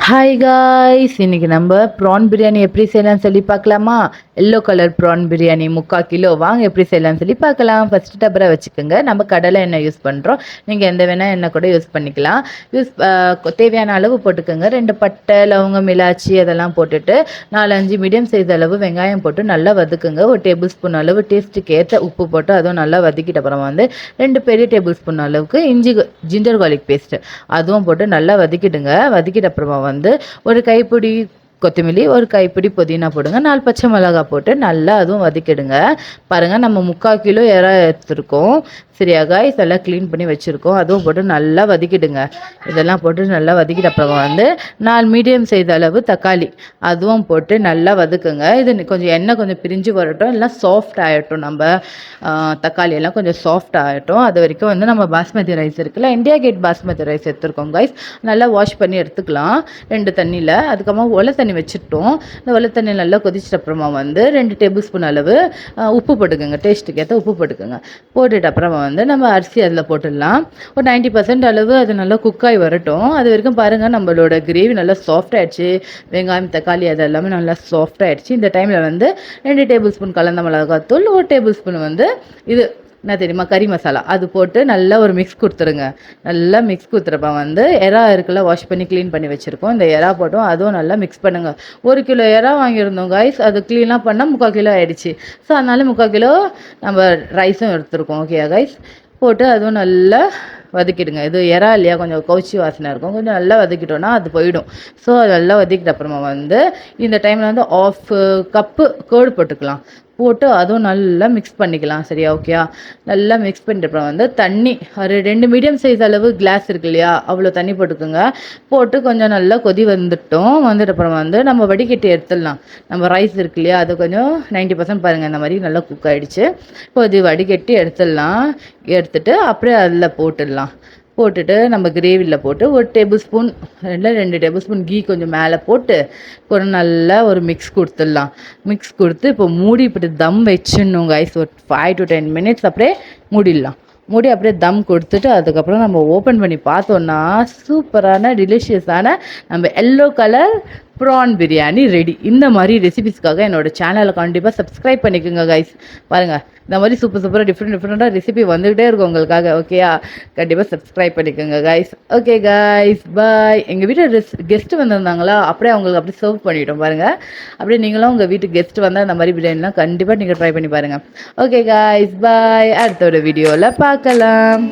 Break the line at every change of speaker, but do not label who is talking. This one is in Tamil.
ஹாய் காய்ஸ், இன்னைக்கு நம்ம ப்ரான் பிரியாணி எப்படி செய்யலாம்னு சொல்லி பார்க்கலாமா? Yellow colour prawn biryani 3/4 kilo வாங்க எப்படி செய்யலாம்னு சொல்லி பார்க்கலாம். ஃபஸ்ட்டு டபரா வச்சுக்கோங்க. நம்ம கடலை எண்ணெய் யூஸ் பண்ணுறோம். நீங்கள் எந்த வேணால் எண்ணெய் கூட யூஸ் பண்ணிக்கலாம். தேவையான அளவு போட்டுக்கோங்க. 2 பட்டை, லவங்கம், இலாச்சி அதெல்லாம் போட்டுட்டு 4-5 மீடியம் சைஸ் அளவு வெங்காயம் போட்டு நல்லா வதக்குங்க. ஒரு டேபிள் ஸ்பூன் அளவு டேஸ்ட்டுக்கு ஏற்ற உப்பு போட்டு அதுவும் நல்லா வதக்கிட்ட அப்புறம் 2 பெரிய டேபிள் ஸ்பூன் அளவுக்கு ஜிஞ்சர் கார்லிக் பேஸ்ட்டு அதுவும் போட்டு நல்லா வதக்கிடுங்க. வதக்கிட்ட அப்புறமா ஒரு கைப்பிடி கொத்தமல்லி, ஒரு கைப்பிடி புதினா போடுங்க. 4 பச்சை மிளகாய் போட்டு நல்லா அதுவும் வதக்கிடுங்க. பாருங்கள், நம்ம 3/4 கிலோ இறா எடுத்துருக்கோம். சரியா காய்ஸ், எல்லாம் க்ளீன் பண்ணி வச்சுருக்கோம். அதுவும் போட்டு நல்லா வதக்கிடுங்க. இதெல்லாம் போட்டு நல்லா வதக்கிட்ட அப்புறமா 4 மீடியம் சைஸ் அளவு தக்காளி அதுவும் போட்டு நல்லா வதக்குங்க. இது கொஞ்சம் எண்ணெய் கொஞ்சம் பிரிஞ்சு வரட்டும், எல்லாம் சாஃப்ட் ஆகிட்டோம். நம்ம தக்காளி எல்லாம் கொஞ்சம் சாஃப்ட் ஆகிட்டோம். அது வரைக்கும் நம்ம பாஸ்மதி ரைஸ் இருக்குல்ல, இந்தியா கேட் பாஸ்மதி ரைஸ் எடுத்துருக்கோம் காய்ஸ். நல்லா வாஷ் பண்ணி எடுத்துக்கலாம் 2 தண்ணியில். அதுக்கப்புறமா ஒலை தண்ணி வச்சுட்டோம். இந்த ஒலை தண்ணி நல்லா கொதிச்சிட்ட அப்புறமா 2 டேபிள் ஸ்பூன் அளவு உப்பு போட்டுக்கோங்க. டேஸ்ட்டுக்கு ஏற்ற உப்பு போட்டுக்கோங்க. போட்டுட்டு அப்புறமா நம்ம அரிசி அதில் போட்டுடலாம். ஒரு 90% அளவு அது நல்லா குக்காகி வரட்டும். அது வரைக்கும் பாருங்கள், நம்மளோட கிரேவி நல்லா சாஃப்ட் ஆகிடுச்சு. வெங்காயம், தக்காளி அது எல்லாமே நல்லா சாஃப்ட் ஆகிடுச்சு. இந்த டைமில் 2 டேபிள் ஸ்பூன் கலந்த மிளகாத்தூள், 1 டேபிள் ஸ்பூன் இது என்ன தெரியுமா, கறி மசாலா அது போட்டு நல்லா ஒரு மிக்ஸ் கொடுத்துருங்க. நல்லா மிக்ஸ் கொடுத்துருப்ப எறா இருக்குல்ல, வாஷ் பண்ணி க்ளீன் பண்ணி வச்சுருக்கோம். இந்த எறா போட்டோம், அதுவும் நல்லா மிக்ஸ் பண்ணுங்கள். 1 கிலோ எறா வாங்கியிருந்தோம் காய்ஸ். அது க்ளீனாக பண்ணால் 3/4 கிலோ ஆகிடுச்சு. ஸோ அதனால 3/4 கிலோ நம்ம ரைஸும் எடுத்துருக்கோம். ஓகே காய்ஸ், போட்டு அதுவும் நல்லா வதக்கிடுங்க. இது எறா இல்லையா, கொஞ்சம் கவுச்சி வாசனை இருக்கும். கொஞ்சம் நல்லா வதக்கிட்டோன்னா அது போயிடும். ஸோ அது நல்லா வதக்கிட்ட அப்புறமா இந்த டைமில் 1/2 கப்பு கேர்டு போட்டுக்கலாம். போட்டு அதுவும் நல்லா மிக்ஸ் பண்ணிக்கலாம். சரியா, ஓகேயா? நல்லா மிக்ஸ் பண்ணிட்டு தண்ணி ஒரு 2 மீடியம் சைஸ் அளவு கிளாஸ் இருக்கு இல்லையா, அவ்வளோ தண்ணி போட்டுக்கோங்க. போட்டு கொஞ்சம் நல்லா கொதி வந்துட்ட அப்புறம் நம்ம வடிகட்டி எடுத்துடலாம். நம்ம ரைஸ் இருக்கு இல்லையா, அது கொஞ்சம் 90% பாருங்கள் இந்த மாதிரி நல்லா குக் ஆகிடுச்சு. இப்போ இது வடிகட்டி எடுத்துடலாம். எடுத்துட்டு அப்படியே அதில் போட்டுட்டு நம்ம கிரேவியில் போட்டு 1 டேபிள் ஸ்பூன் இல்லை 2 டேபிள் ஸ்பூன் கீ கொஞ்சம் மேலே போட்டு கொஞ்சம் நல்லா ஒரு மிக்ஸ் கொடுத்துடலாம். மிக்ஸ் கொடுத்து இப்போ மூடி இப்படி தம் வச்சிடணும் கைஸ். ஒரு 5 to 10 minutes அப்படியே மூடிடலாம். மூடி அப்படியே தம் கொடுத்துட்டு அதுக்கப்புறம் நம்ம ஓப்பன் பண்ணி பார்த்தோன்னா சூப்பரான டெலிஷியஸான நம்ம yellow colour prawn biryani ready. இந்த மாதிரி ரெசிபிஸ்க்காக என்னோடய சேனலை கண்டிப்பாக சப்ஸ்கிரைப் பண்ணிக்கோங்க கைஸ். பாருங்கள், இந்த மாதிரி சூப்பராக டிஃப்ரெண்ட்டாக ரெசிபி வந்துகிட்டே இருக்கும் உங்களுக்காக. ஓகேயா? கண்டிப்பாக சப்ஸ்கிரைப் பண்ணிக்கோங்க கைஸ். ஓகே கைஸ், பாய். எங்கள் வீட்டில் கெஸ்ட்டு வந்திருந்தாங்களா, அப்படியே அவங்களுக்கு அப்படியே சர்வ் பண்ணிட்டோம். பாருங்கள், அப்படியே நீங்களும் உங்கள் வீட்டுக்கு கெஸ்ட் வந்தால் இந்த மாதிரி பிரியாணிலாம் கண்டிப்பாக நீங்கள் ட்ரை பண்ணி பாருங்கள். ஓகே கைஸ், பாய். அடுத்த ஒரு வீடியோவில் பார்க்கலாம்.